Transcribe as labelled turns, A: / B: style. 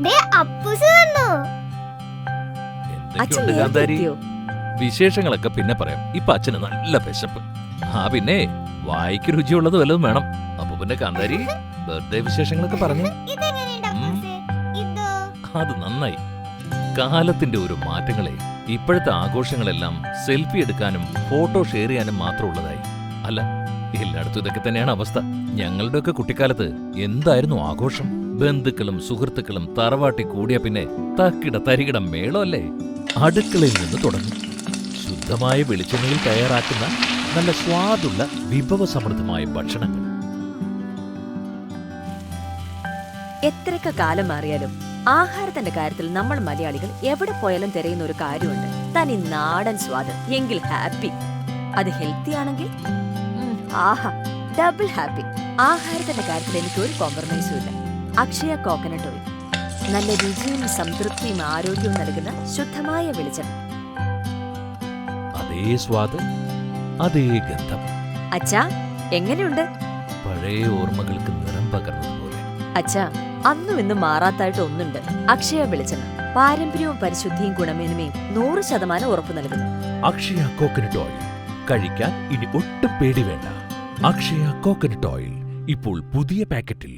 A: ദേ അപ്പൂസ് വന്നു.
B: എന്തൊക്കെയുണ്ട് കാന്താരി? വിശേഷങ്ങളൊക്കെ പിന്നെ പറയാം. ഇപ്പൊ അച്ഛന് നല്ല വിശപ്പ്. പിന്നെ വായിക്ക് രുചിയുള്ളത് വല്ലതും വേണം. അപ്പൊ പിന്നെ കാന്താരി ബർത്ത്ഡേ വിശേഷങ്ങളൊക്കെ പറഞ്ഞു.
A: ഇതെങ്ങനെയുണ്ട് അപ്പൂസേ? ഇതോ?
B: അത് നന്നായി. കാലത്തിന്റെ ഒരു മാറ്റങ്ങളെ ഇപ്പോഴത്തെ ആഘോഷങ്ങളെല്ലാം സെൽഫി എടുക്കാനും ഫോട്ടോ ഷെയർ ചെയ്യാനും മാത്രമുള്ളതായി. അല്ല, എല്ലായിടത്തും ഇതൊക്കെ തന്നെയാണ് അവസ്ഥ. ഞങ്ങളുടെയൊക്കെ കുട്ടിക്കാലത്ത് എന്തായിരുന്നു ആഘോഷം? ബന്ധുക്കളും സുഹൃത്തുക്കളും തറവാട്ടി കൂടിയ പിന്നെ തക്കിട തരികിട മേളമല്ലേ. അടുക്കളയിൽ നിന്ന് തുടങ്ങും. ശുദ്ധമായ വെളിച്ചെണ്ണയിൽ തയ്യാറാക്കുന്ന നല്ല സ്വാദുള്ള വിഭവസമൃദ്ധമായ ഭക്ഷണങ്ങൾ.
C: എത്രയൊക്കെ കാലം മാറിയാലും ആഹാരത്തിന്റെ കാര്യത്തിൽ നമ്മൾ മലയാളികൾ എവിടെ പോയാലും തിരയുന്ന ഒരു കാര്യമുണ്ട്. തനി നാടൻ സ്വാദ് എങ്കിൽ ഹാപ്പി. അത് ഹെൽത്തി ആണെങ്കിൽ ആഹാ ഡബിൾ ഹാപ്പി. ആഹാരത്തിന്റെ കാര്യത്തിൽ എനിക്ക് ഒരു കോംപ്രമൈസും ഇല്ല. Akshaya coconut oil. നല്ല രുചിയും സംതൃപ്തിയും ആരോഗ്യവും നൽകുന്ന ശുദ്ധമായ വെളിച്ചെണ്ണ.
B: അതേ സ്വാദ്, അതേ ഗന്ധം.
C: അച്ഛാ, എങ്ങനെയുണ്ട്?
B: പഴയ ഓർമ്മകൾക്ക് നിറം പകർന്നതുപോലെ.
C: അച്ഛാ, അന്നും ഇന്നും മാറാത്തായിട്ട് ഒന്നുണ്ട്. അക്ഷയ വെളിച്ചെണ്ണ. പാരമ്പര്യവും പരിശുദ്ധിയും ഗുണമേന്മയും 100% ഉറപ്പു നൽകുന്നു.
B: Akshaya coconut oil. കഴിക്കാൻ ഇനി ഒട്ടും പേടി വേണ്ട. അക്ഷയ കോക്കനട്ട് ഓയിൽ ഇപ്പോൾ പുതിയ പാക്കറ്റിൽ.